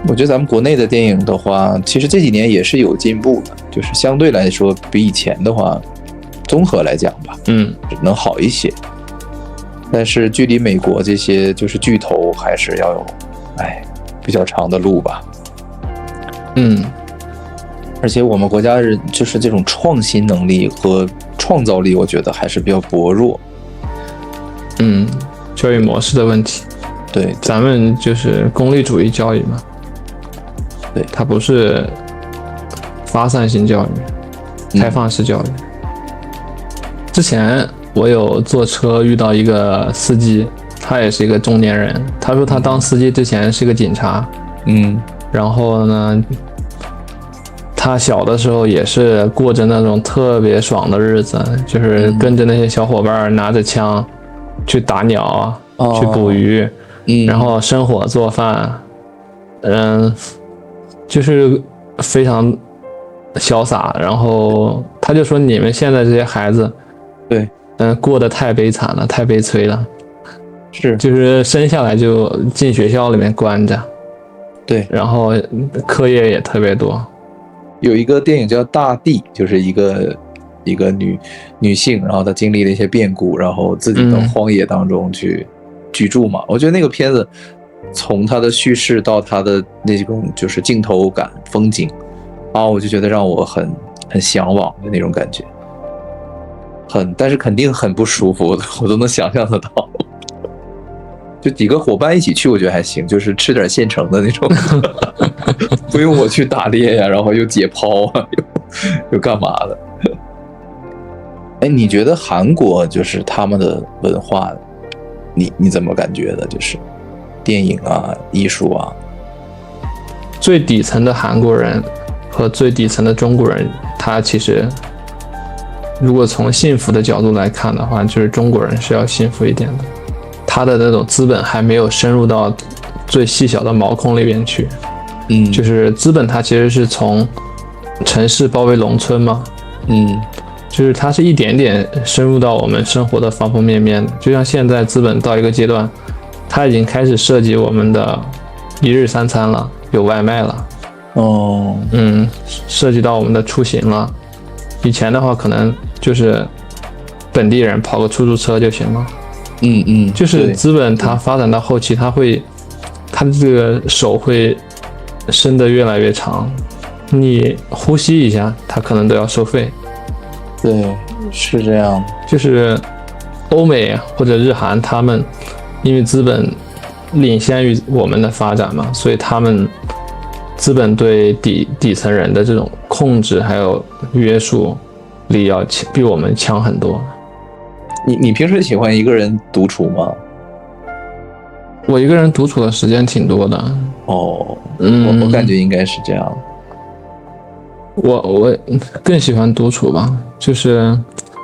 我觉得咱们国内的电影的话，其实这几年也是有进步的，就是相对来说比以前的话，综合来讲吧，能好一些。但是距离美国这些就是巨头还是要有，比较长的路吧。而且我们国家人就是这种创新能力和创造力，我觉得还是比较薄弱。教育模式的问题。对，咱们就是功利主义教育嘛。对，它不是发散性教育，开放式教育。之前我有坐车遇到一个司机，他也是一个中年人，他说他当司机之前是个警察，然后呢，他小的时候也是过着那种特别爽的日子，就是跟着那些小伙伴拿着枪去打鸟，去捕鱼，然后生火做饭，就是非常潇洒。然后他就说你们现在这些孩子，对，过得太悲惨了，太悲催了，就是生下来就进学校里面关着，对，然后课业也特别多。有一个电影叫《大地》，就是一个女性，然后她经历了一些变故，然后自己到荒野当中去居住嘛。我觉得那个片子从它的叙事到它的那种就是镜头感、风景我就觉得让我很向往的那种感觉，但是肯定很不舒服，我都能想象得到。就几个伙伴一起去，我觉得还行，就是吃点现成的那种，不用我去打猎呀，然后又解剖又干嘛的。你觉得韩国就是他们的文化，你怎么感觉的？就是电影艺术最底层的韩国人和最底层的中国人，他其实如果从幸福的角度来看的话，就是中国人是要幸福一点的。他的那种资本还没有深入到最细小的毛孔里边去，就是资本它其实是从城市包围农村嘛，就是它是一点点深入到我们生活的方方面面的。就像现在资本到一个阶段，它已经开始涉及我们的一日三餐了，有外卖了，涉及到我们的出行了。以前的话可能就是本地人跑个出租车就行了。就是资本它发展到后期，它的这个手会伸得越来越长，你呼吸一下它可能都要收费。对，是这样。就是欧美或者日韩，他们因为资本领先于我们的发展嘛，所以他们资本对底层人的这种控制还有约束力要比我们强很多。你平时喜欢一个人独处吗？我一个人独处的时间挺多的。我感觉应该是这样。我更喜欢独处吧，就是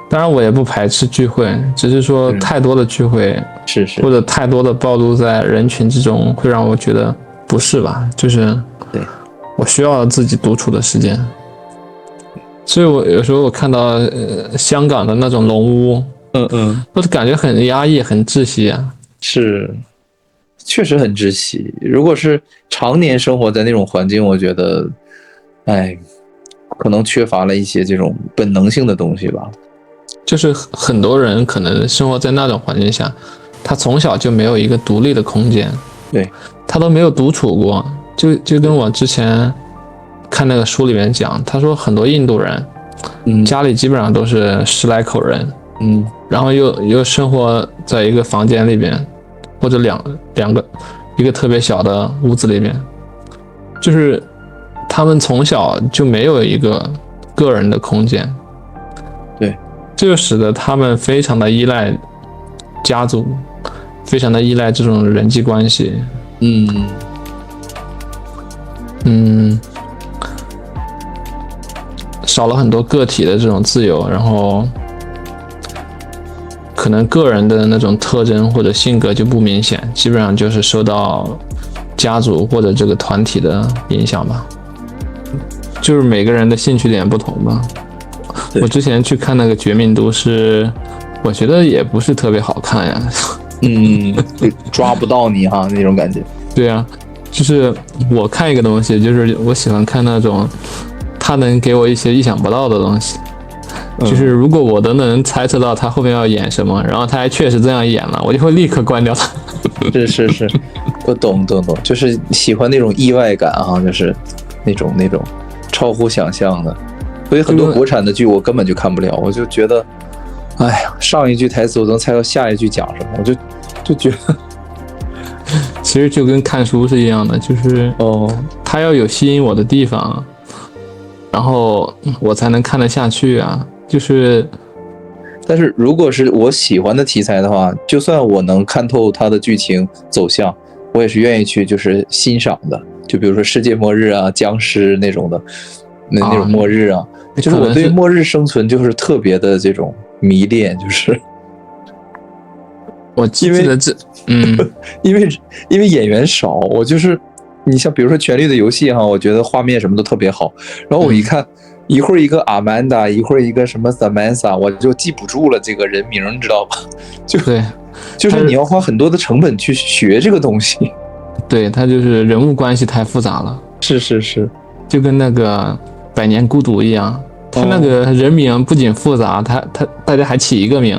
当然我也不排斥聚会，只是说太多的聚会是或者太多的暴露在人群之中会让我觉得不适吧，就是我需要自己独处的时间。所以我有时候我看到香港的那种农屋，我就感觉很压抑，很窒息啊。是，确实很窒息。如果是常年生活在那种环境，我觉得，可能缺乏了一些这种本能性的东西吧。就是很多人可能生活在那种环境下，他从小就没有一个独立的空间，对，他都没有独处过。就跟我之前看那个书里面讲，他说很多印度人，家里基本上都是10来口人。然后又生活在一个房间里边，或者一个特别小的屋子里面，就是他们从小就没有一个个人的空间。对，这就使得他们非常的依赖家族，非常的依赖这种人际关系。少了很多个体的这种自由，然后可能个人的那种特征或者性格就不明显，基本上就是受到家族或者这个团体的影响吧，就是每个人的兴趣点不同吧。我之前去看那个《绝命毒师》，我觉得也不是特别好看呀。就抓不到你那种感觉。对啊，就是我看一个东西，就是我喜欢看那种他能给我一些意想不到的东西。就是如果我都能猜测到他后面要演什么，然后他还确实这样演了，我就会立刻关掉他。是，我懂，就是喜欢那种意外感啊，就是那种超乎想象的。所以很多国产的剧我根本就看不了，我就觉得，哎呀，上一句台词我能猜到下一句讲什么，我就觉得，其实就跟看书是一样的，就是他要有吸引我的地方，然后我才能看得下去啊。就是，但是如果是我喜欢的题材的话，就算我能看透它的剧情走向，我也是愿意去就是欣赏的。就比如说世界末日啊、僵尸那种的，那种末日啊，就是我对末日生存就是特别的这种迷恋，就是。我记得这，因为演员少，我就是你像比如说《权力的游戏》哈，我觉得画面什么都特别好，然后我一看。一会儿一个阿曼达，一会儿一个什么 Samantha， 我就记不住了这个人名，你知道吧？就是你要花很多的成本去学这个东西。对，他就是人物关系太复杂了。是，就跟那个《百年孤独》一样，他那个人名不仅复杂，大家还起一个名，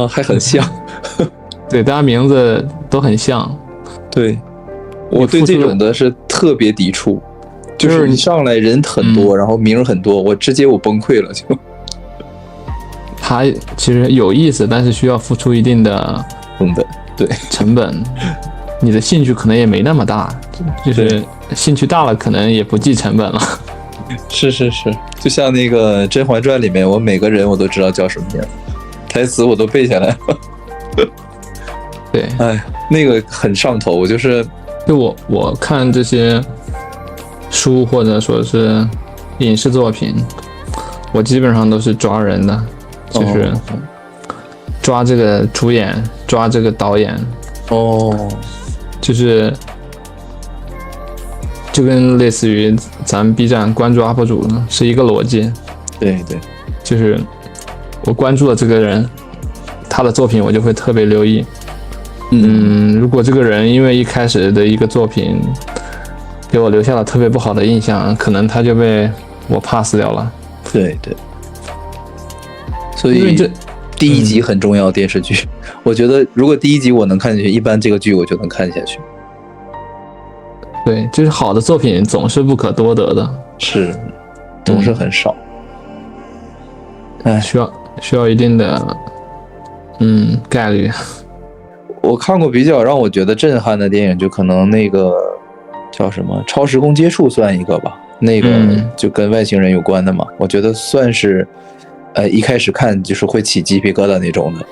还很像。对，大家名字都很像。对，我对这种的是特别抵触。就是你上来人很多，然后名很多，我直接崩溃了就。它其实有意思，但是需要付出一定的成本，对成本。你的兴趣可能也没那么大，就是兴趣大了，可能也不计成本了。是，就像那个《甄嬛传》里面，我每个人我都知道叫什么名，台词我都背下来了。对，哎，那个很上头，就我看这些。书或者说是影视作品，我基本上都是抓人的，就是抓这个主演，抓这个导演，就是就跟类似于咱们 B 站关注 UP 主是一个逻辑。对，就是我关注了这个人，他的作品我就会特别留意。如果这个人因为一开始的一个作品给我留下了特别不好的印象，可能他就被我 pass 掉了。对，所以第一集很重要。电视剧，我觉得如果第一集我能看下去，一般这个剧我就能看下去。对，就是好的作品总是不可多得的，是，总是很少。需要一定的概率。我看过比较让我觉得震撼的电影，就可能那个叫什么《超时空接触》算一个吧，那个就跟外星人有关的嘛，我觉得算是，一开始看就是会起鸡皮疙瘩那种的，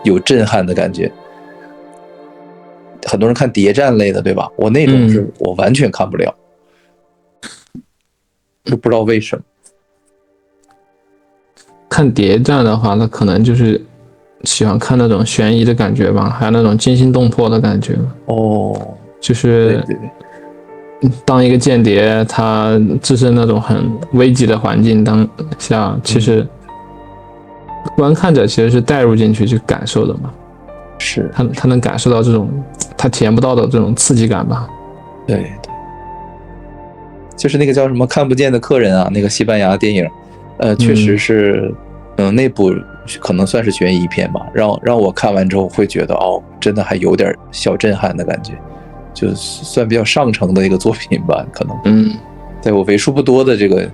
有震撼的感觉。很多人看谍战类的，对吧？我那种是我完全看不了，就不知道为什么。看谍战的话，那可能就是喜欢看那种悬疑的感觉吧，还有那种惊心动魄的感觉。就是当一个间谍，他置身那种很危急的环境当下，其实观看者其实是带入进去去感受的嘛。是，他能感受到这种他体验不到的这种刺激感吧。对，就是那个叫什么看不见的客人啊，那个西班牙电影，确实是，那部可能算是悬疑片吧，让我看完之后会觉得真的还有点小震撼的感觉，就算比较上乘的一个作品吧，可能，在我为数不多的这个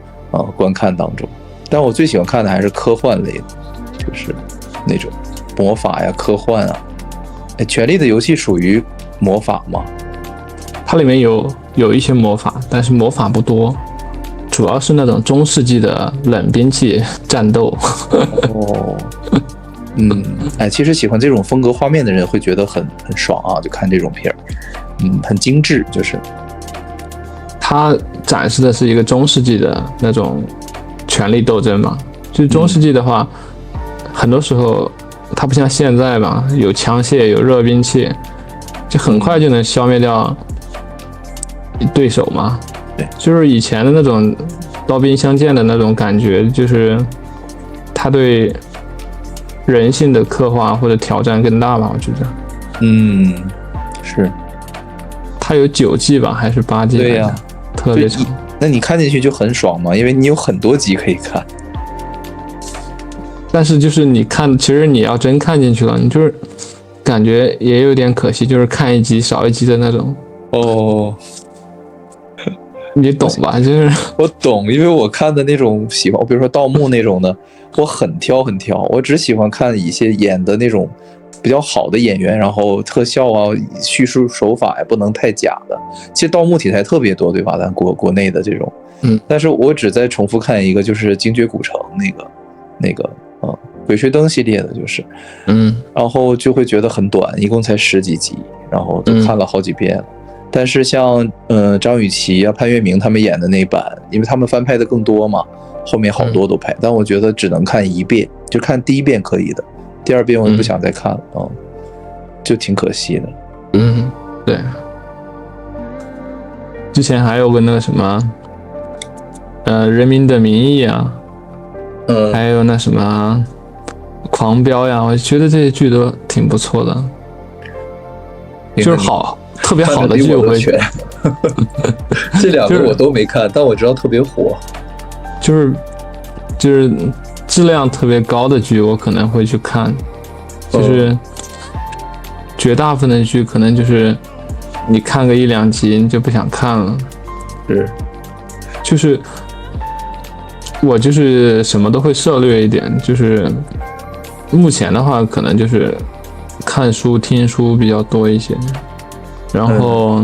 观看当中，但我最喜欢看的还是科幻类的，就是那种魔法呀、科幻啊。权力的游戏属于魔法吗？它里面有一些魔法，但是魔法不多，主要是那种中世纪的冷兵器战斗。其实喜欢这种风格画面的人会觉得很爽啊，就看这种片儿，很精致，就是它展示的是一个中世纪的那种权力斗争嘛。就是中世纪的话，很多时候它不像现在吧，有枪械，有热兵器，就很快就能消灭掉对手嘛。对，就是以前的那种刀兵相见的那种感觉，就是他对人性的刻画或者挑战更大吧，我觉得。是。它有9季吧，还是8季？对呀，特别长。那你看进去就很爽嘛，因为你有很多集可以看。但是就是你看，其实你要真看进去了，你就是感觉也有点可惜，就是看一集少一集的那种。哦，你懂吧？就是我懂，因为我看的那种喜欢，比如说盗墓那种的，我很挑，我只喜欢看一些演的那种比较好的演员，然后特效啊、叙述手法也不能太假的。其实盗墓题材特别多，对吧？咱国内的这种，但是我只在重复看一个，就是《精绝古城》那个鬼吹灯系列的，就是，然后就会觉得很短，一共才10几集，然后都看了好几遍了。但是像张雨绮啊、潘粤明他们演的那版，因为他们翻拍的更多嘛，后面好多都拍，但我觉得只能看1遍，就看第1遍可以的，第2遍我就不想再看了就挺可惜的。对。之前还有个那个什么，人民的名义啊，还有那什么狂飙呀，我觉得这些剧都挺不错的，就是特别好的剧我会选。这2个我都没看，但我知道特别火。就是质量特别高的剧，我可能会去看。就是绝大部分的剧，可能就是你看个1、2集你就不想看了。就是我就是什么都会涉略一点，就是目前的话，可能就是看书、听书比较多一些。然后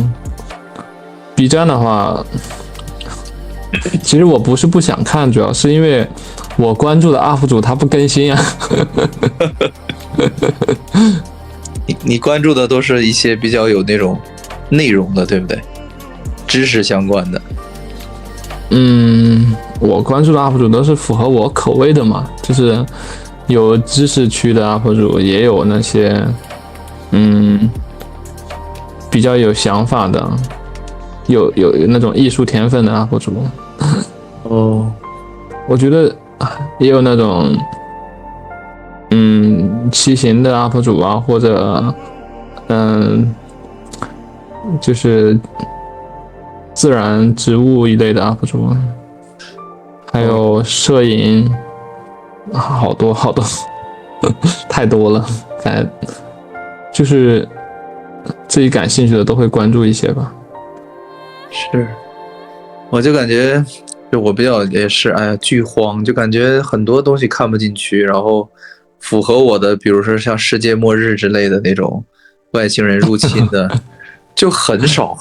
B 站的话，其实我不是不想看，主要是因为我关注的 UP 主他不更新啊。你关注的都是一些比较有那种内容的，对不对？知识相关的。我关注的 UP 主都是符合我口味的嘛，就是有知识区的 UP 主，也有那些比较有想法的，有那种艺术天分的 UP 主。我觉得也有那种骑行的 UP 主啊，或者就是自然植物一类的 UP 主，还有摄影，好多太多了，感觉就是自己感兴趣的都会关注一些吧。是，我就感觉就我比较也是，剧荒，就感觉很多东西看不进去，然后符合我的，比如说像世界末日之类的那种外星人入侵的，就很少，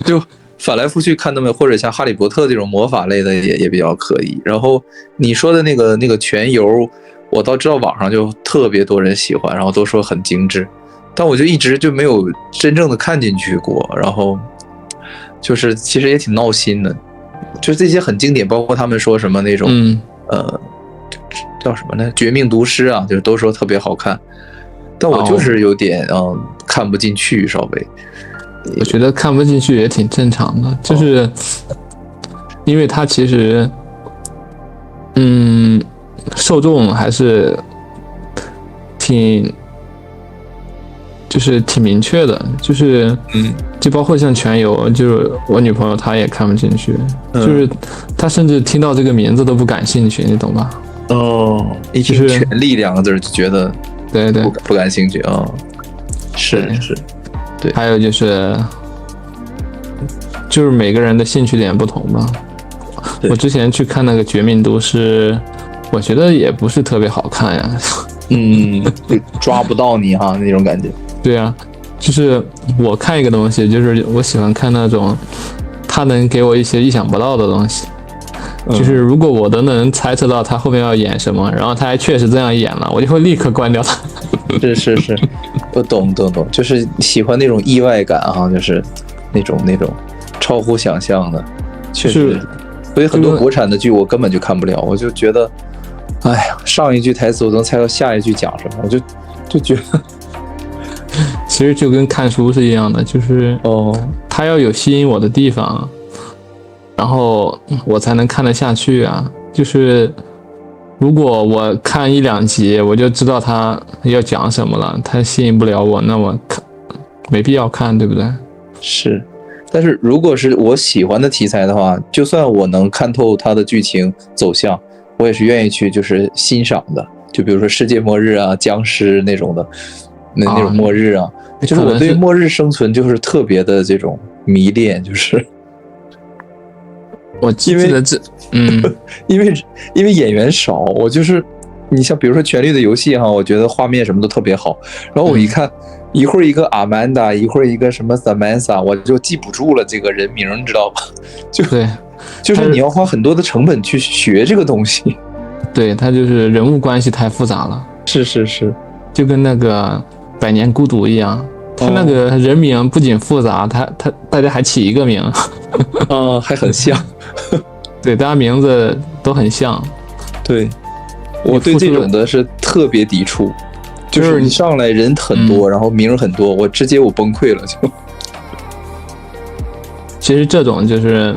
就翻来覆去看那么，或者像哈利波特这种魔法类的也比较可以。然后你说的那个全游，我倒知道网上就特别多人喜欢，然后都说很精致，但我就一直就没有真正的看进去过。然后就是其实也挺闹心的，就这些很经典，包括他们说什么那种叫什么呢？绝命毒师啊，就是都说特别好看，但我就是有点看不进去，稍微。我觉得看不进去也挺正常的，就是因为它其实受众还是挺明确的，就是就包括像全游，就是我女朋友她也看不进去，就是她甚至听到这个名字都不感兴趣，你懂吧？一听权力2个字就觉得对不感兴趣啊。是，对。还有就是每个人的兴趣点不同吧。我之前去看那个《绝命毒师》，我觉得也不是特别好看呀。抓不到你哈那种感觉。对啊，就是我看一个东西，就是我喜欢看那种他能给我一些意想不到的东西。就是如果我都能猜测到他后面要演什么，然后他还确实这样演了，我就会立刻关掉他。是，我懂，就是喜欢那种意外感哈，就是那种超乎想象的，确实。所以很多国产的剧我根本就看不了，我就觉得，上一句台词我能猜到下一句讲什么，我就觉得，其实就跟看书是一样的，就是它要有吸引我的地方，然后我才能看得下去啊。就是如果我看1、2集，我就知道他要讲什么了，他吸引不了我，那我没必要看，对不对？是。但是如果是我喜欢的题材的话，就算我能看透它的剧情走向，我也是愿意去就是欣赏的。就比如说世界末日啊、僵尸那种的，那种末日啊，就是我对末日生存就是特别的这种迷恋，就是我记得这，因为演员少，我就是你像比如说《权力的游戏》哈，我觉得画面什么都特别好，然后我一看。一会儿一个阿曼达，一会儿一个什么 Samantha， 我就记不住了这个人名，你知道吧？就是你要花很多的成本去学这个东西。对，他就是人物关系太复杂了。是，就跟那个《百年孤独》一样，他那个人名不仅复杂，大家还起一个名，还很像。对，大家名字都很像。对，我对这种的是特别抵触。就是你上来人很多，然后名很多，我直接崩溃了就。其实这种就是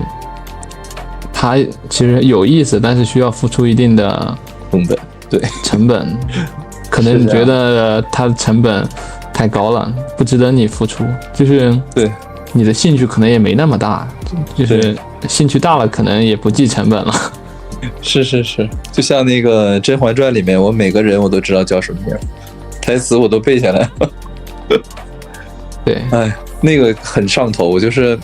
它其实有意思，但是需要付出一定的成本。对，成本，可能你觉得它的成本太高了，不值得你付出。就是对你的兴趣可能也没那么大，就是兴趣大了，可能也不计成本了。是，就像那个《甄嬛传》里面，我每个人我都知道叫什么名。台词我都背下来了。对，哎，那个很上头，就是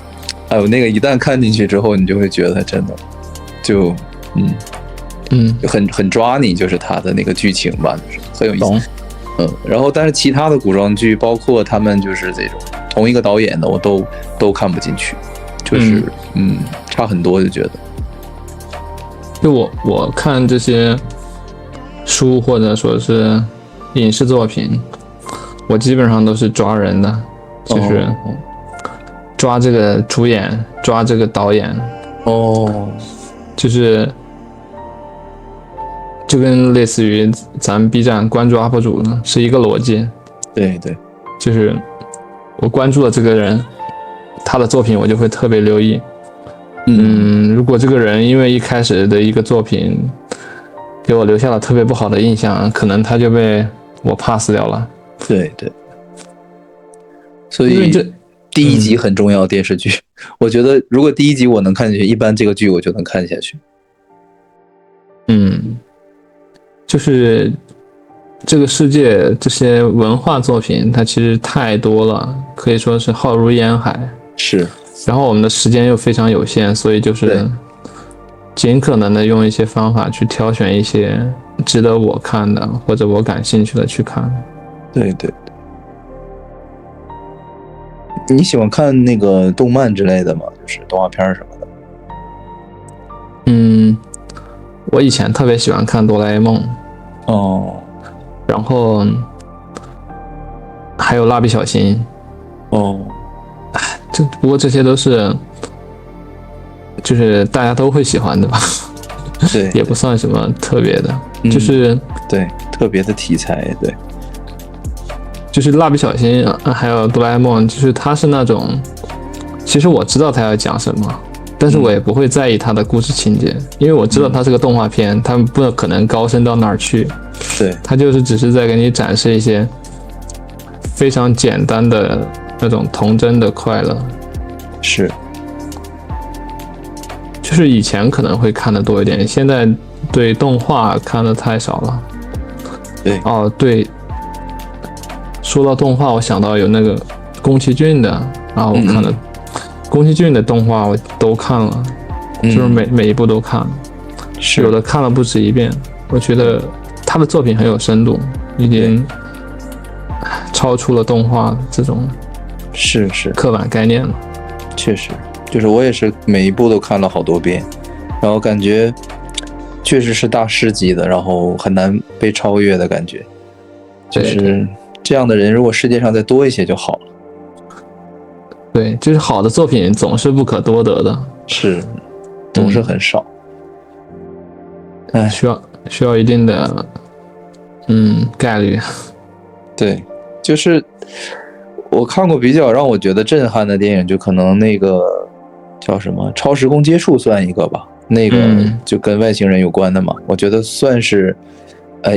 哎，我那个一旦看进去之后，你就会觉得真的就就很抓你，就是它的那个剧情吧，就是很有意思。然后但是其他的古装剧，包括他们就是这种同一个导演的，我都看不进去，就是差很多，就觉得。就我看这些书或者说是影视作品，我基本上都是抓人的，就是抓这个主演，抓这个导演，就是就跟类似于咱们 B 站关注 UP 主呢是一个逻辑。对，就是我关注了这个人，他的作品我就会特别留意。如果这个人因为一开始的一个作品给我留下了特别不好的印象，可能他就被我 pass 掉了。对，所以第一集很重要。电视剧，我觉得如果第一集我能看进去，一般这个剧我就能看下去。就是这个世界这些文化作品，它其实太多了，可以说是浩如烟海。是。然后我们的时间又非常有限，所以就是尽可能的用一些方法去挑选一些值得我看的或者我感兴趣的去看。对，你喜欢看那个动漫之类的吗？就是动画片什么的？我以前特别喜欢看哆啦 A 梦。然后还有蜡笔小新。不过这些都是就是大家都会喜欢的吧。对，也不算什么特别的，就是对特别的题材。对，就是蜡笔小新还有哆啦 A 梦，就是它是那种其实我知道它要讲什么，但是我也不会在意它的故事情节，因为我知道它是个动画片，它不可能高深到哪儿去。对，它就是只是在给你展示一些非常简单的那种童真的快乐。是，就是以前可能会看的多一点，现在对动画看的太少了。对，对，说到动画，我想到有那个宫崎骏的，然后我看了宫崎骏的动画我都看了，就是每一部都看了，有的看了不止一遍。我觉得他的作品很有深度，已经超出了动画这种刻板概念了。确实，就是我也是每一部都看了好多遍，然后感觉确实是大师级的，然后很难被超越的感觉。就是这样的人，如果世界上再多一些就好了。对，就是好的作品总是不可多得的，总是很少。需要一定的概率。对，就是我看过比较让我觉得震撼的电影，就可能那个叫什么《超时空接触》算一个吧，那个就跟外星人有关的嘛，我觉得算是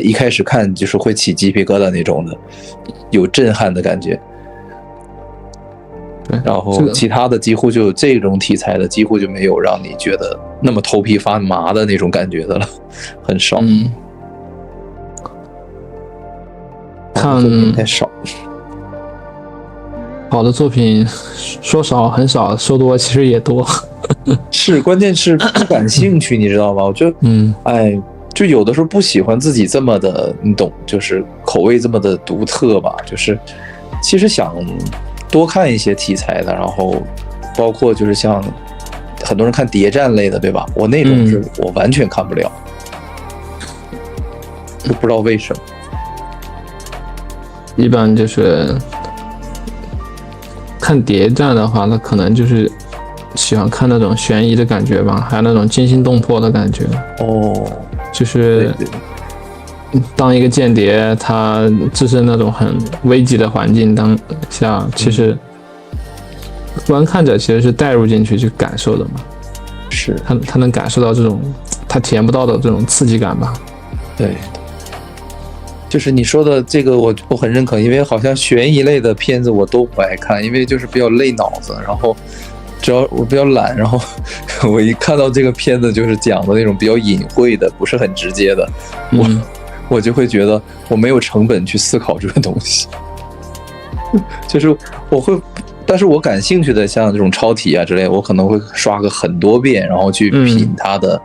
一开始看就是会起鸡皮疙瘩那种的，有震撼的感觉。对，然后其他的几乎就这种题材的几乎就没有让你觉得那么头皮发麻的那种感觉的了，很少。看太少。好的作品说少很少，说多其实也多。是，关键是不感兴趣，你知道吗？我就就有的时候不喜欢自己这么的，你懂，就是口味这么的独特吧。就是其实想多看一些题材的，然后包括就是像很多人看谍战类的，对吧？我那种是我完全看不了，就不知道为什么。一般就是看谍战的话，那可能就是喜欢看那种悬疑的感觉吧，还有那种惊心动魄的感觉。就是当一个间谍，他置身那种很危急的环境当下，其实观看者其实是带入进去去感受的嘛。是，他能感受到这种他体验不到的这种刺激感吧。对。就是你说的这个我很认可，因为好像悬疑类的片子我都不爱看，因为就是比较累脑子，然后只要我比较懒，然后我一看到这个片子就是讲的那种比较隐晦的，不是很直接的，我就会觉得我没有成本去思考这个东西。就是我会，但是我感兴趣的像这种超体啊之类，我可能会刷个很多遍，然后去品它的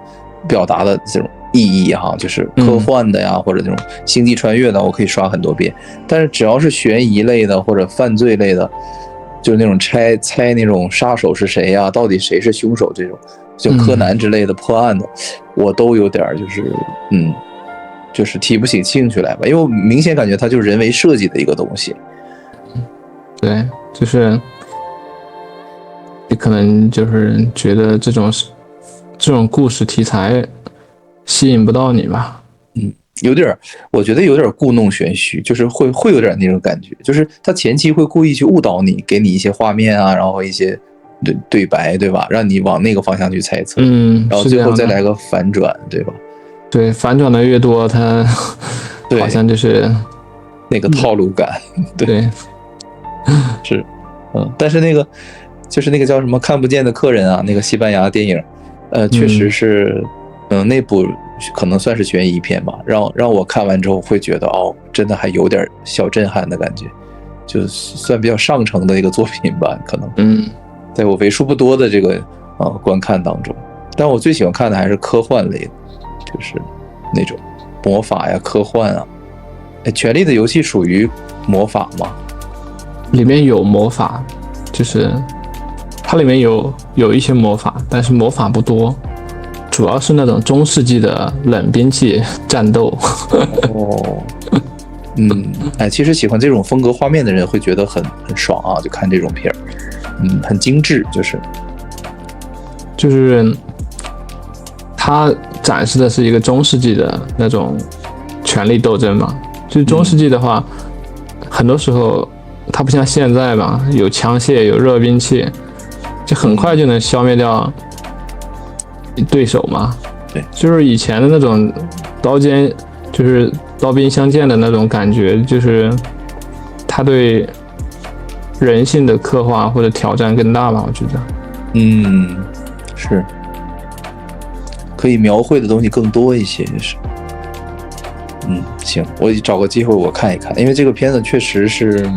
表达的这种意义哈，就是科幻的呀，或者这种星际穿越的，我可以刷很多遍。但是只要是悬疑类的或者犯罪类的，就是那种猜那种杀手是谁呀，到底谁是凶手这种，就柯南之类的破案的，我都有点就是提不起兴趣来吧，因为我明显感觉它就是人为设计的一个东西。对，就是你可能就是觉得这种故事题材吸引不到你吧？有点，我觉得有点故弄玄虚，就是会有点那种感觉，就是他前期会故意去误导你，给你一些画面啊，然后一些对白，对吧？让你往那个方向去猜测，然后最后再来个反转，对吧？对，反转的越多，它好像就是那个套路感，对，是，但是那个就是那个叫什么看不见的客人啊，那个西班牙电影，确实是，那部可能算是悬疑片吧，让我看完之后会觉得真的还有点小震撼的感觉，就算比较上乘的一个作品吧，可能，在我为数不多的这个观看当中，但我最喜欢看的还是科幻类的，就是那种魔法呀、科幻啊。权力的游戏属于魔法吗？里面有魔法，就是它里面有一些魔法，但是魔法不多，主要是那种中世纪的冷兵器战斗。其实喜欢这种风格画面的人会觉得很爽啊，就看这种片儿，很精致，就是它展示的是一个中世纪的那种权力斗争嘛。就是中世纪的话，很多时候它不像现在吧，有枪械有热兵器，就很快就能消灭掉对手嘛。对，就是以前的那种刀尖，就是刀兵相见的那种感觉，就是它对人性的刻画或者挑战更大吧，我觉得。是，可以描绘的东西更多一些，就是。行，我找个机会我看一看，因为这个片子确实是，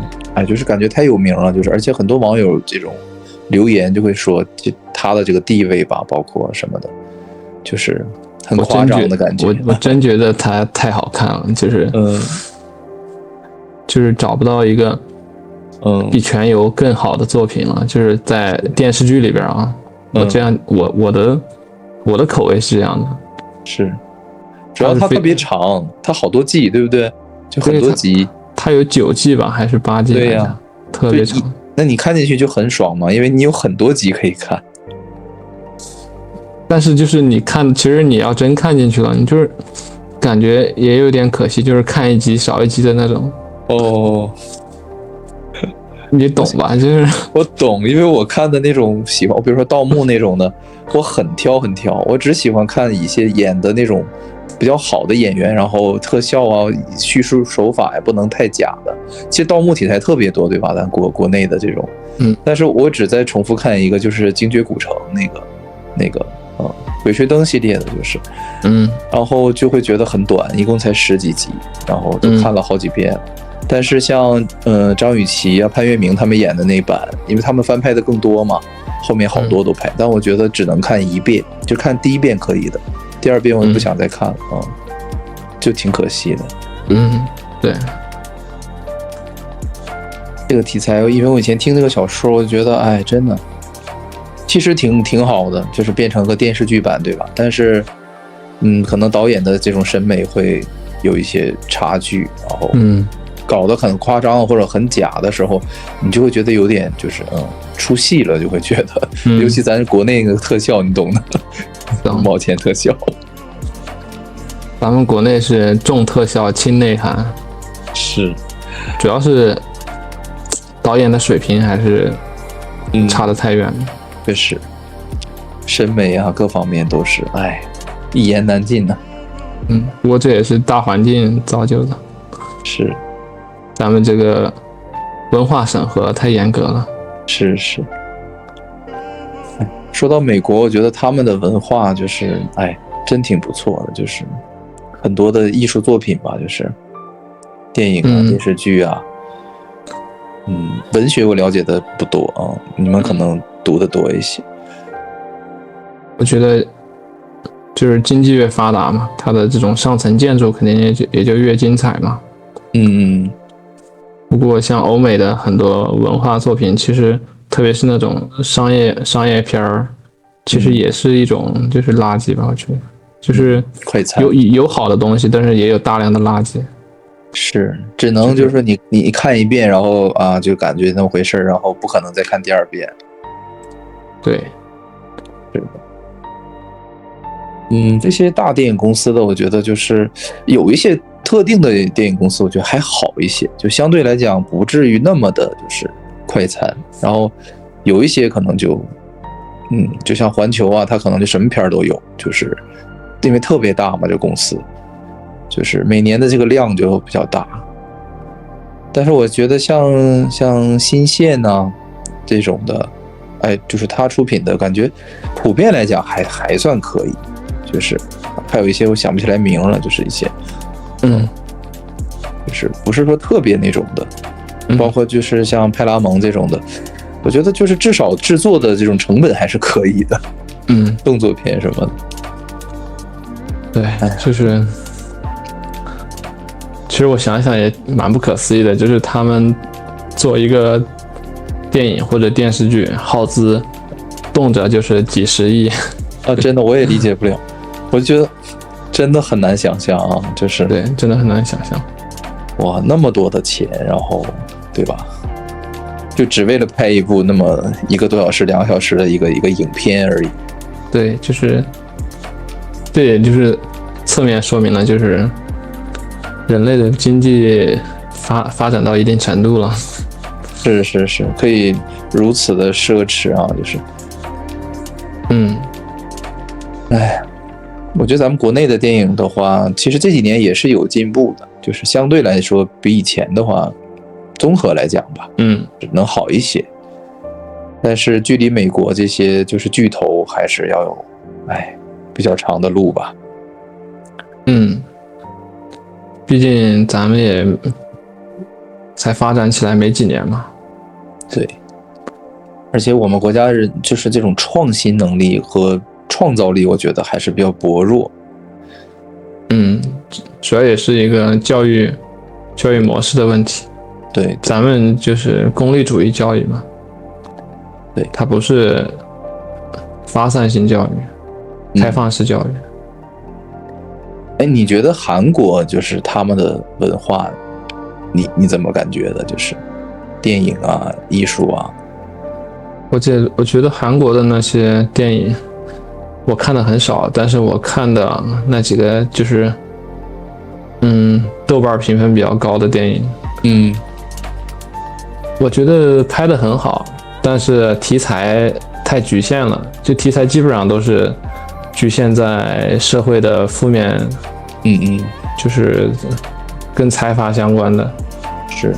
就是感觉太有名了，就是而且很多网友这种留言就会说他的这个地位吧，包括什么的，就是很夸张的感觉。我真觉得他太好看了，就是找不到一个比全游更好的作品了，就是在电视剧里边啊，我的口味是这样的，是。主要它特别长，它好多季，对不对？就很多集。它有9季吧，还是8季？对呀，特别长。那你看进去就很爽嘛，因为你有很多集可以看。但是就是你看，其实你要真看进去了，你就是感觉也有点可惜，就是看一集少一集的那种。你懂吧？就是我懂，因为我看的那种喜欢，比如说盗墓那种的，我很挑，我只喜欢看一些演的那种比较好的演员，然后特效啊、叙述手法也不能太假的。其实盗墓题材特别多，对吧？咱国内的这种，但是我只在重复看一个，就是精绝古城那个鬼吹灯系列的，就是，然后就会觉得很短，一共才10几集，然后就看了好几遍。但是像张雨绮啊、潘粤明他们演的那版，因为他们翻拍的更多嘛，后面好多都拍，但我觉得只能看一遍，就看第一遍可以的，第二遍我就不想再看了就挺可惜的。对，这个题材，因为我以前听这个小说，我就觉得哎，真的，其实挺好的，就是变成个电视剧版，对吧？但是可能导演的这种审美会有一些差距，然后搞得很夸张或者很假的时候，你就会觉得有点就是出戏了，就会觉得，尤其咱国内那个特效，你懂的，5毛钱特效。咱们国内是重特效轻内涵，是，主要是导演的水平还是差得太远了，确实，审美啊各方面都是，一言难尽呢。不过这也是大环境造就的，是。咱们这个文化审核太严格了。是。说到美国，我觉得他们的文化就是真挺不错的，就是很多的艺术作品吧，就是电影啊、电视剧啊。文学我了解的不多啊，你们可能读的多一些。我觉得就是经济越发达嘛，它的这种上层建筑肯定也就越精彩嘛。不过像欧美的很多文化作品，其实特别是那种商业片儿，其实也是一种就是垃圾吧，我觉得就是快餐有好的东西，但是也有大量的垃圾。是，只能就是你看一遍，然后就感觉那么回事，然后不可能再看第二遍。对，是的。这些大电影公司的，我觉得就是有一些特定的电影公司，我觉得还好一些，就相对来讲不至于那么的就是快餐。然后有一些可能就像环球啊，它可能就什么片都有，就是因为特别大嘛，这公司就是每年的这个量就比较大。但是我觉得像新线啊这种的，就是他出品的感觉，普遍来讲还算可以。就是还有一些我想不起来名了，就是一些就是不是说特别那种的，包括就是像派拉蒙这种的，我觉得就是至少制作的这种成本还是可以的。动作片什么的。对，就是其实我想想也蛮不可思议的，就是他们做一个电影或者电视剧，耗资动辄就是几十亿真的我也理解不了。我觉得真的很难想象啊，就是对，真的很难想象，哇，那么多的钱，然后对吧？就只为了拍一部那么1个多小时、2个小时的一个影片而已。对，就是这也就是侧面说明了，就是人类的经济发展到一定程度了。是，可以如此的奢侈啊，就是我觉得咱们国内的电影的话，其实这几年也是有进步的，就是相对来说比以前的话，综合来讲吧，能好一些。但是距离美国这些就是巨头还是要有比较长的路吧。毕竟咱们也才发展起来没几年嘛。对，而且我们国家人就是这种创新能力和创造力，我觉得还是比较薄弱。主要也是一个教育模式的问题。对，咱们就是功利主义教育嘛。对，它不是发散性教育，开放式教育。你觉得韩国就是他们的文化，你怎么感觉的？就是电影啊、艺术啊？我觉得韩国的那些电影我看的很少，但是我看的那几个就是豆瓣评分比较高的电影，我觉得拍得很好，但是题材太局限了，就题材基本上都是局限在社会的负面，就是跟财阀相关的，是，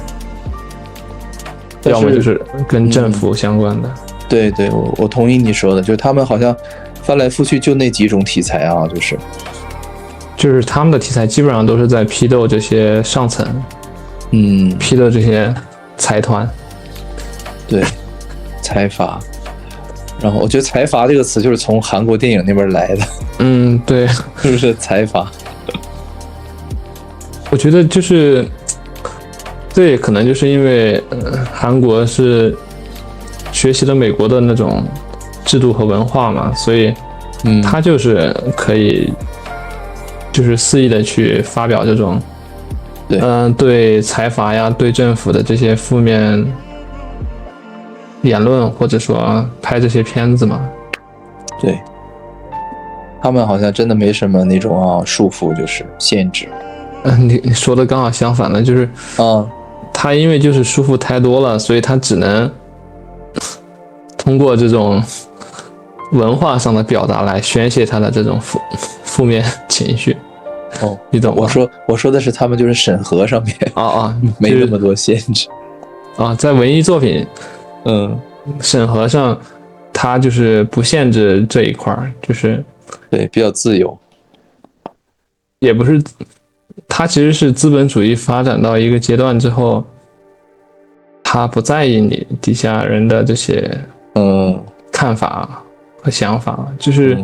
要么就是跟政府相关的。对对，我同意你说的，就是他们好像翻来覆去就那几种题材啊，就是他们的题材基本上都是在批斗这些上层，批斗这些财团，对，财阀。然后我觉得财阀这个词就是从韩国电影那边来的，对，是不是财阀？我觉得就是这也可能就是因为韩国是学习了美国的那种制度和文化嘛，所以他就是可以就是肆意的去发表这种对财阀呀对政府的这些负面言论，或者说拍这些片子嘛。对，他们好像真的没什么那种束缚，就是限制。你说的刚好相反的，就是他因为就是束缚太多了，所以他只能通过这种文化上的表达来宣泄他的这种负面情绪。你懂吗？我说的是他们就是审核上面没那么多限制在文艺作品审核上他就是不限制这一块，就是对比较自由，也不是，他其实是资本主义发展到一个阶段之后，他不在意你底下人的这些看法和想法，就是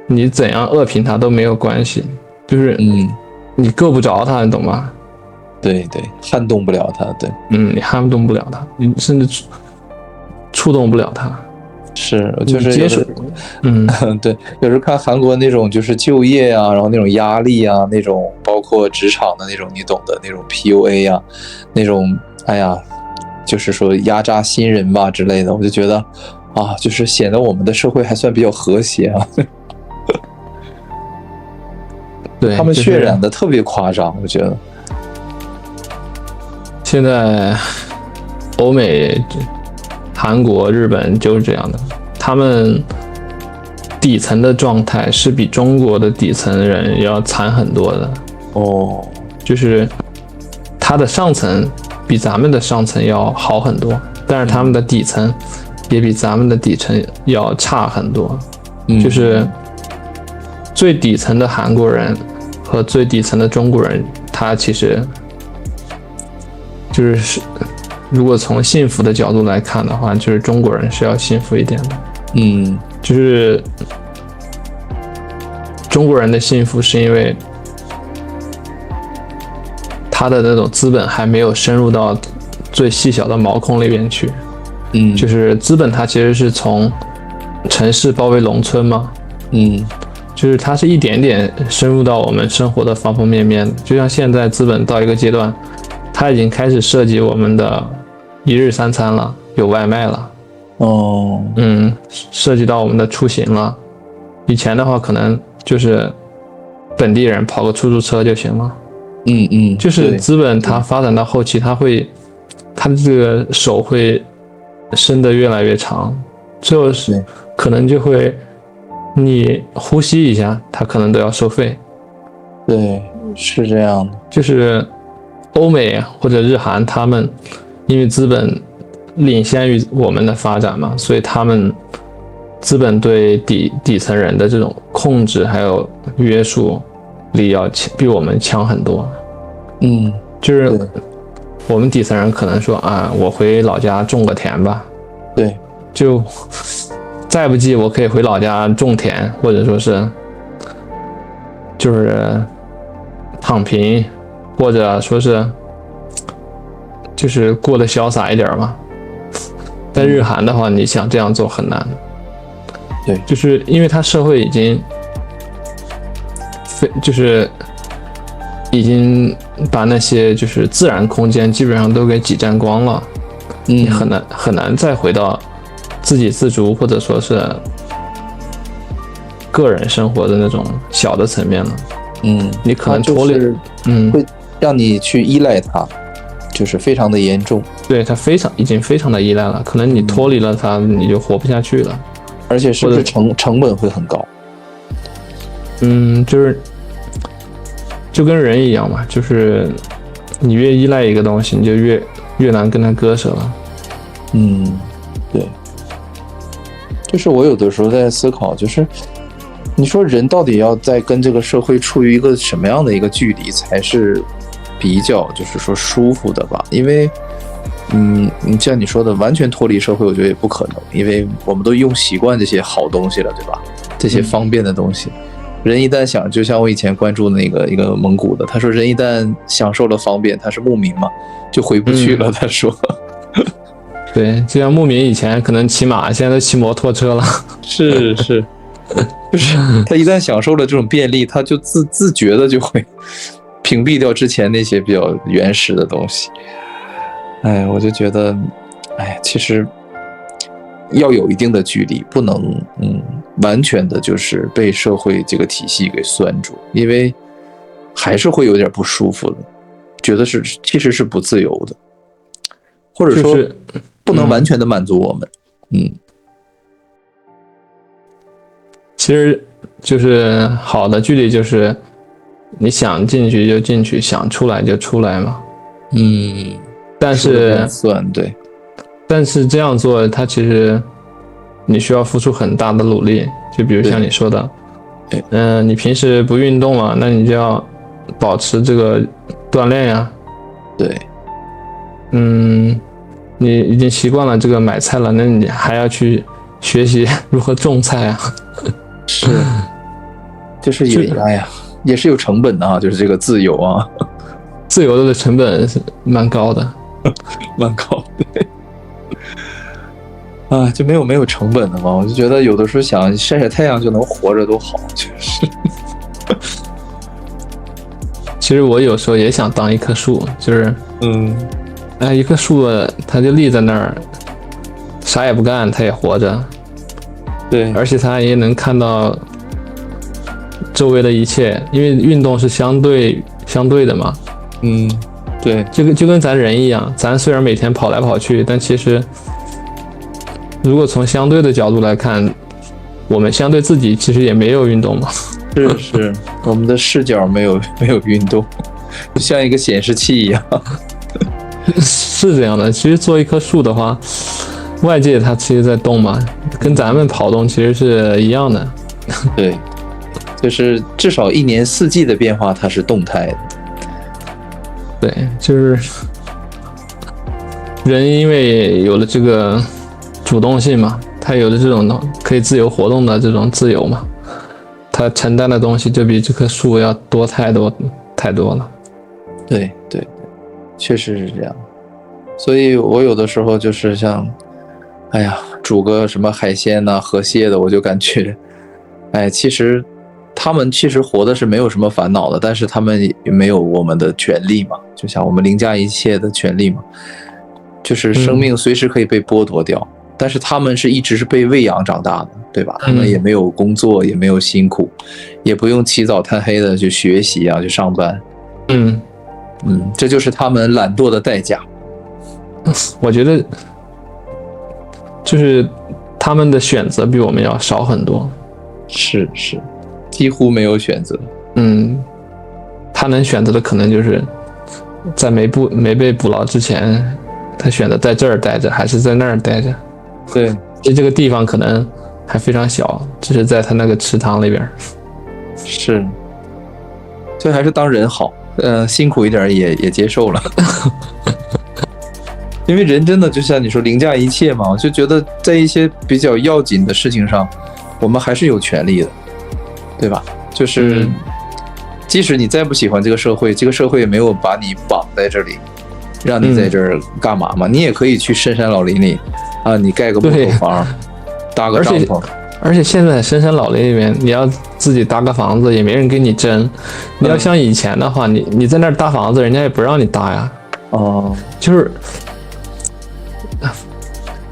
你怎样恶评他都没有关系，就是你够不着他，你懂吗？对对，撼动不了他，对，你撼动不了他，你甚至触动不了他。是，就是接受，对，有时候看韩国那种就是就业啊，然后那种压力啊，那种包括职场的那种你懂的那种 PUA 啊，那种哎呀，就是说压榨新人吧之类的，我就觉得就是显得我们的社会还算比较和谐啊。对，他们渲染的特别夸张，我觉得。现在欧美、韩国、日本就是这样的，他们底层的状态是比中国的底层人要惨很多的。就是他的上层比咱们的上层要好很多，但是他们的底层也比咱们的底层要差很多。就是最底层的韩国人和最底层的中国人，他其实就是如果从幸福的角度来看的话，就是中国人是要幸福一点的。就是中国人的幸福是因为他的那种资本还没有深入到最细小的毛孔里边去。就是资本它其实是从城市包围农村嘛。就是它是一点点深入到我们生活的方方面面，就像现在资本到一个阶段，它已经开始涉及我们的一日三餐了，有外卖了，涉及到我们的出行了。以前的话可能就是本地人跑个出租车就行了。就是资本它发展到后期，它的这个手会伸得越来越长，最后是可能就会你呼吸一下，它可能都要收费。对，是这样的。就是欧美或者日韩，他们因为资本领先于我们的发展嘛，所以他们资本对底层人的这种控制还有约束力要比我们强很多。就是我们底层人可能说我回老家种个田吧。对，就再不济我可以回老家种田，或者说是就是躺平，或者说是就是过得潇洒一点嘛。在日韩的话，你想这样做很难。对，就是因为它社会已经就是已经把那些就是自然空间基本上都给挤占光了。你很难再回到自给自足或者说是个人生活的那种小的层面了。你可能脱离，会让你去依赖它，就是非常的严重，对，它已经非常的依赖了，可能你脱离了它，你就活不下去了，而且是不是成本会很高？就跟人一样嘛，就是你越依赖一个东西，你就越难跟它割舍了。对，就是我有的时候在思考，就是你说人到底要在跟这个社会处于一个什么样的一个距离才是比较就是说舒服的吧？因为你像你说的完全脱离社会，我觉得也不可能，因为我们都用习惯这些好东西了，对吧？这些方便的东西，人一旦想，就像我以前关注那个一个蒙古的，他说人一旦享受了方便，他是牧民嘛，就回不去了。他说，对，就像牧民以前可能骑马，现在都骑摩托车了。是，就是他一旦享受了这种便利，他就自觉的就会屏蔽掉之前那些比较原始的东西。我就觉得，其实要有一定的距离，不能完全的就是被社会这个体系给拴住，因为还是会有点不舒服的，觉得其实是不自由的，或者说不能完全的满足我们。其实就是好的距离，就是你想进去就进去，想出来就出来嘛。但是对，但是这样做，它其实你需要付出很大的努力。就比如像你说的，你平时不运动嘛，那你就要保持这个锻炼呀。对，你已经习惯了这个买菜了，那你还要去学习如何种菜啊。是，就是也是有成本的啊，就是这个自由啊，自由的成本是蛮高的。蛮高，对，就没有成本的嘛。我就觉得有的时候想晒晒太阳就能活着多好，就是。其实我有时候也想当一棵树，就是一棵树它就立在那儿，啥也不干，它也活着。对，而且它也能看到周围的一切，因为运动是相对的嘛。对，就跟咱人一样，咱虽然每天跑来跑去，但其实如果从相对的角度来看，我们相对自己其实也没有运动嘛。是，我们的视角没有运动，就像一个显示器一样。是这样的，其实做一棵树的话，外界它其实在动嘛，跟咱们跑动其实是一样的。对，就是至少一年四季的变化它是动态的。对，就是人因为有了这个主动性嘛，他有了这种可以自由活动的这种自由嘛，他承担的东西就比这棵树要多太多了。对，确实是这样。所以我有的时候就是像煮个什么海鲜呐、河蟹的，我就感觉其实他们其实活的是没有什么烦恼的，但是他们也没有我们的权利嘛，就像我们凌驾一切的权利嘛，就是生命随时可以被剥夺掉，但是他们一直是被喂养长大的，对吧？他们也没有工作，也没有辛苦，也不用起早贪黑的去学习啊，去上班。这就是他们懒惰的代价。我觉得就是他们的选择比我们要少很多。是，几乎没有选择。他能选择的可能就是在没被捕捞之前，他选择在这儿待着还是在那儿待着。对，这个地方可能还非常小，只是在他那个池塘里边。是，所以还是当人好，辛苦一点也接受了。因为人真的就像你说凌驾一切嘛，我就觉得在一些比较要紧的事情上，我们还是有权利的，对吧？就是即使你再不喜欢这个社会，这个社会也没有把你绑在这里，让你在这儿干嘛嘛？你也可以去深山老林里啊，你盖个木头房，搭个帐篷。而且现在深山老林里面，你要自己搭个房子，也没人跟你争。你要像以前的话，你在那儿搭房子，人家也不让你搭呀。就是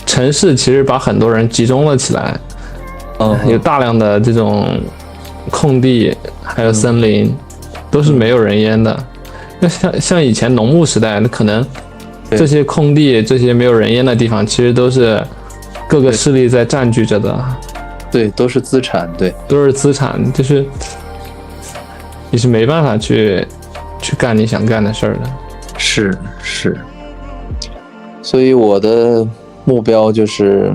城市其实把很多人集中了起来，有大量的这种空地，还有森林，都是没有人烟的。那像以前农牧时代，那可能这些空地，这些没有人烟的地方，其实都是各个势力在占据着的。对，都是资产，对，都是资产，就是你是没办法去干你想干的事儿的。是，所以我的目标就是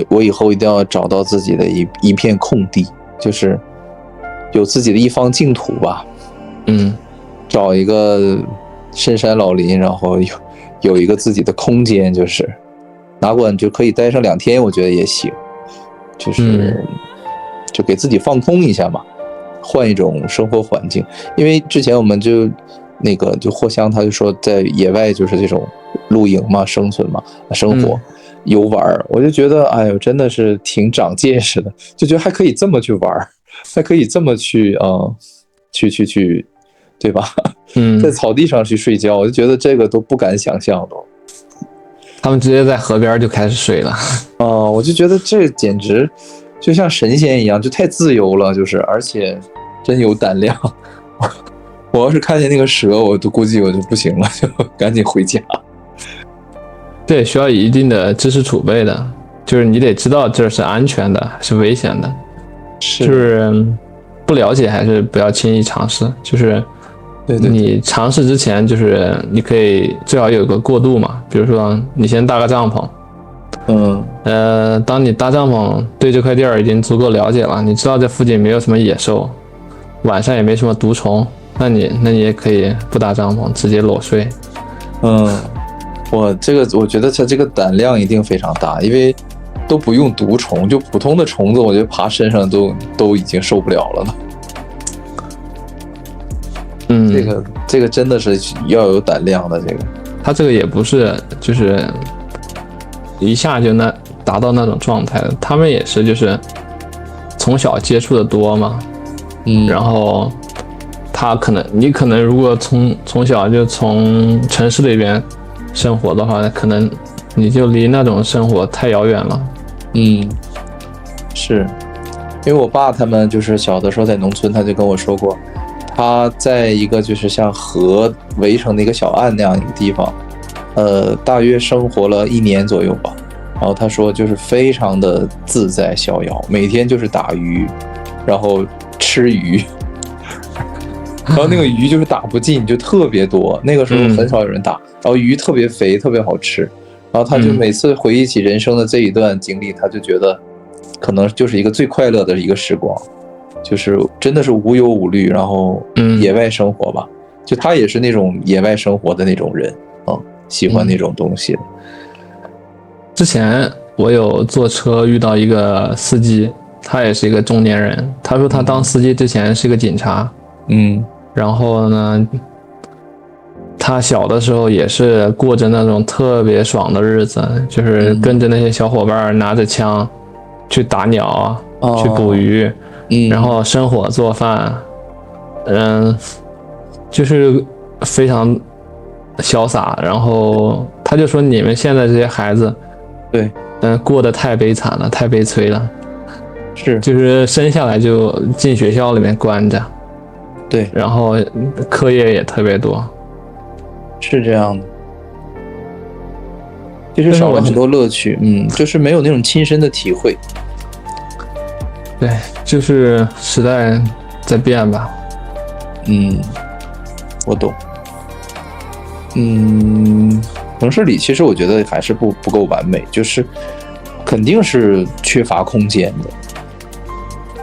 我以后一定要找到自己的一片空地，就是有自己的一方净土吧。找一个深山老林，然后有一个自己的空间，就是哪管就可以待上2天，我觉得也行。就给自己放空一下嘛，换一种生活环境。因为之前我们就藿香他就说在野外就是这种露营嘛，生存嘛，生活游玩，我就觉得哎呦真的是挺长见识的，就觉得还可以这么去玩，还可以这么去对吧？在草地上去睡觉，我就觉得这个都不敢想象的。他们直接在河边就开始睡了。我就觉得这简直就像神仙一样，就太自由了，而且真有胆量。我要是看见那个蛇，我都估计我就不行了，就赶紧回家。对，需要有一定的知识储备的，就是你得知道这是安全的，是危险的，就是不了解还是不要轻易尝试。就是你尝试之前，就是你可以最好有个过渡嘛，比如说你先搭个帐篷。当你搭帐篷对这块地儿已经足够了解了，你知道这附近没有什么野兽，晚上也没什么毒虫，那你也可以不搭帐篷，直接裸睡。我觉得它这个胆量一定非常大，因为都不用毒虫，就普通的虫子，我觉得爬身上都已经受不了了。这个真的是要有胆量的。它这个也不是就是一下就达到那种状态的，他们也是就是从小接触的多嘛，然后你可能如果从小就从城市里边生活的话，可能你就离那种生活太遥远了。是因为我爸他们就是小的时候在农村，他就跟我说过，他在一个就是像河围成的一个小岸那样一个地方，大约生活了1年左右吧。然后他说就是非常的自在逍遥，每天就是打鱼，然后吃鱼，然后那个鱼就是打不尽，就特别多。那个时候很少有人打，然后鱼特别肥，特别好吃。然后他就每次回忆起人生的这一段经历，他就觉得可能就是一个最快乐的一个时光，就是真的是无忧无虑，然后野外生活吧。就他也是那种野外生活的那种人，喜欢那种东西的。之前我有坐车遇到一个司机，他也是一个中年人，他说他当司机之前是个警察，然后呢，他小的时候也是过着那种特别爽的日子，就是跟着那些小伙伴拿着枪去打鸟，去捕鱼，然后生火做饭，就是非常潇洒。然后他就说你们现在这些孩子，过得太悲惨了，太悲催了，就是生下来就进学校里面关着，然后课业也特别多，是这样的，就是少了很多乐趣，就是没有那种亲身的体会。对，就是时代在变吧。我懂。城市里其实我觉得还是不够完美，就是肯定是缺乏空间的。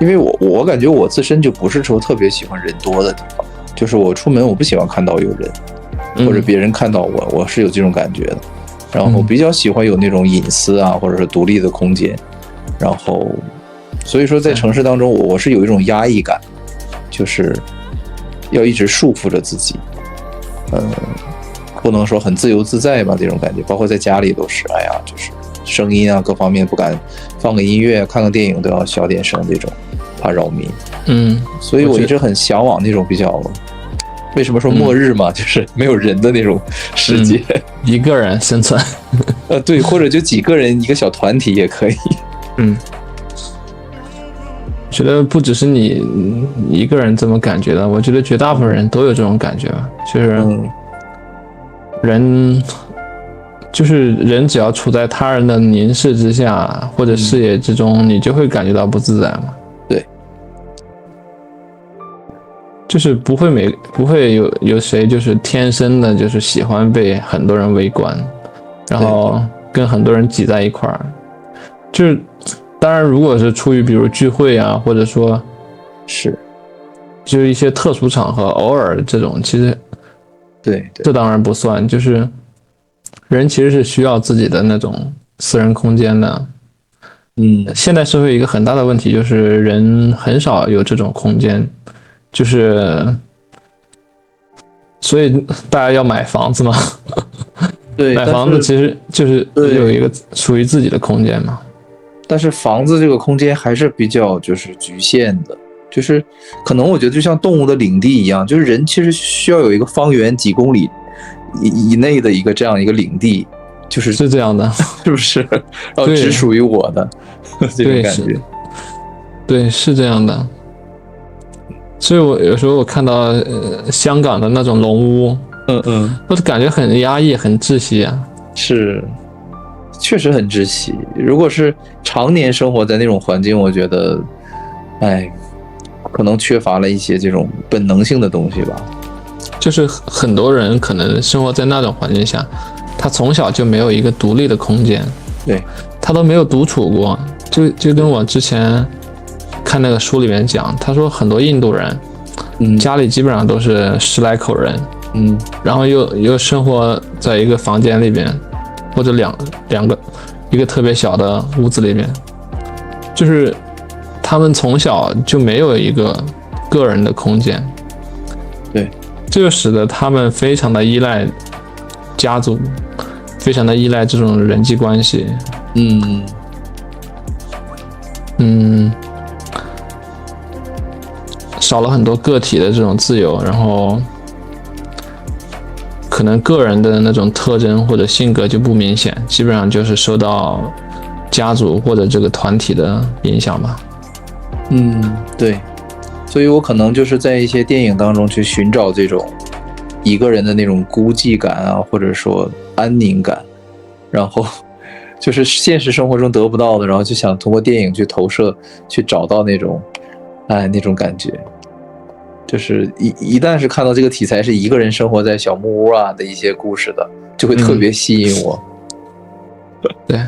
因为我感觉我自身就不是说特别喜欢人多的地方，就是我出门我不喜欢看到有人，或者别人看到我是有这种感觉的。然后比较喜欢有那种隐私啊，或者是独立的空间。然后所以说在城市当中我是有一种压抑感，就是要一直束缚着自己，不能说很自由自在吧，这种感觉。包括在家里都是，哎呀，就是声音啊各方面不敢放个音乐，看个电影都要小点声，这种怕扰民。所以我一直很向往那种比较，为什么说末日嘛，就是没有人的那种世界，一个人生存。对，或者就几个人一个小团体也可以。觉得不只是你一个人这么感觉的，我觉得绝大部分人都有这种感觉吧，就是人就是人只要处在他人的凝视之下或者视野之中，你就会感觉到不自在嘛。对，就是不会有谁就是天生的就是喜欢被很多人围观，然后跟很多人挤在一块儿。就是当然如果是出于比如聚会啊，或者说是就是一些特殊场合偶尔这种，其实对这当然不算。就是人其实是需要自己的那种私人空间的。现代社会一个很大的问题就是人很少有这种空间，就是所以大家要买房子嘛。对，买房子其实就是有一个属于自己的空间嘛。但是房子这个空间还是比较就是局限的，就是可能我觉得就像动物的领地一样，就是人其实需要有一个方圆几公里以内的一个这样一个领地，就是这样的，是不是？然后只属于我的这种感觉。对，是这样的。所以我有时候我看到香港的那种龙屋，我就感觉很压抑，很窒息啊。是，确实很窒息。如果是常年生活在那种环境，我觉得，可能缺乏了一些这种本能性的东西吧。就是很多人可能生活在那种环境下，他从小就没有一个独立的空间，对，他都没有独处过。就跟我之前看那个书里面讲，他说很多印度人，家里基本上都是10来口人，然后又生活在一个房间里边，或者两个一个特别小的屋子里面，就是他们从小就没有一个个人的空间。对，这就使得他们非常的依赖家族，非常的依赖这种人际关系。少了很多个体的这种自由，然后可能个人的那种特征或者性格就不明显，基本上就是受到家族或者这个团体的影响吧。对，所以我可能就是在一些电影当中去寻找这种一个人的那种孤寂感啊，或者说安宁感，然后就是现实生活中得不到的，然后就想通过电影去投射，去找到那种那种感觉。就是一旦是看到这个题材是一个人生活在小木屋啊的一些故事的，就会特别吸引我。对，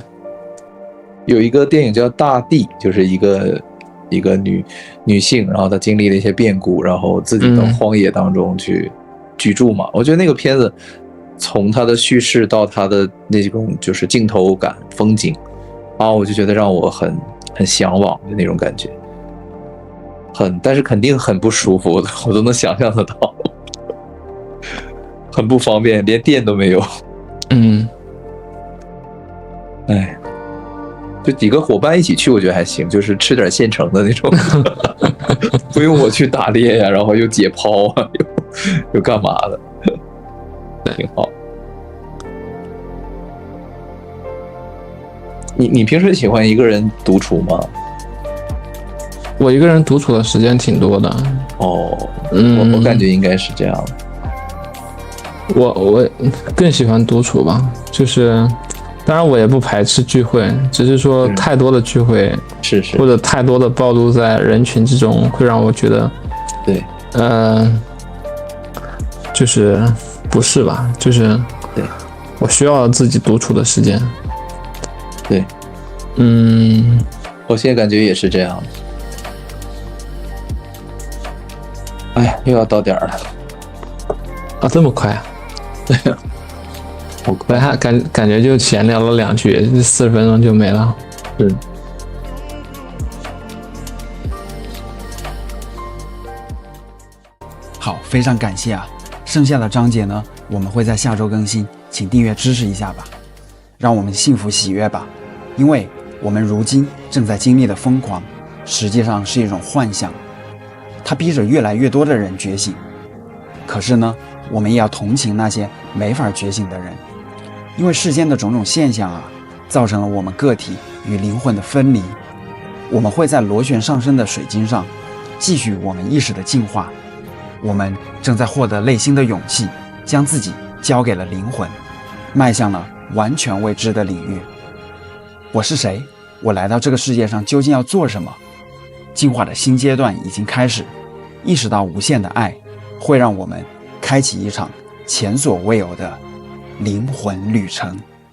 有一个电影叫《大地》，就是一个女性，然后她经历了一些变故，然后自己到荒野当中去居住嘛。我觉得那个片子从它的叙事到它的那种就是镜头感、风景我就觉得让我很向往的那种感觉。但是肯定很不舒服的，我都能想象得到，很不方便，连电都没有。就几个伙伴一起去，我觉得还行，就是吃点现成的那种，不用我去打猎呀，然后又解剖啊，又干嘛的，挺好。你平时喜欢一个人独处吗？我一个人独处的时间挺多的。我感觉应该是这样的。我更喜欢独处吧，就是当然我也不排斥聚会，只是说太多的聚会是或者太多的暴露在人群之中，会让我觉得对，就是不是吧，就是对，我需要自己独处的时间。对，我现在感觉也是这样的。又要到点儿了这么快啊？对呀，我还感觉就闲聊了2句，40分钟就没了。好，非常感谢啊！剩下的章节呢，我们会在下周更新，请订阅支持一下吧，让我们幸福喜悦吧。因为我们如今正在经历的疯狂，实际上是一种幻象。它逼着越来越多的人觉醒，可是呢，我们也要同情那些没法觉醒的人，因为世间的种种现象造成了我们个体与灵魂的分离。我们会在螺旋上升的水晶上继续我们意识的进化，我们正在获得内心的勇气，将自己交给了灵魂，迈向了完全未知的领域。我是谁？我来到这个世界上究竟要做什么？进化的新阶段已经开始，意识到无限的爱会让我们开启一场前所未有的灵魂旅程。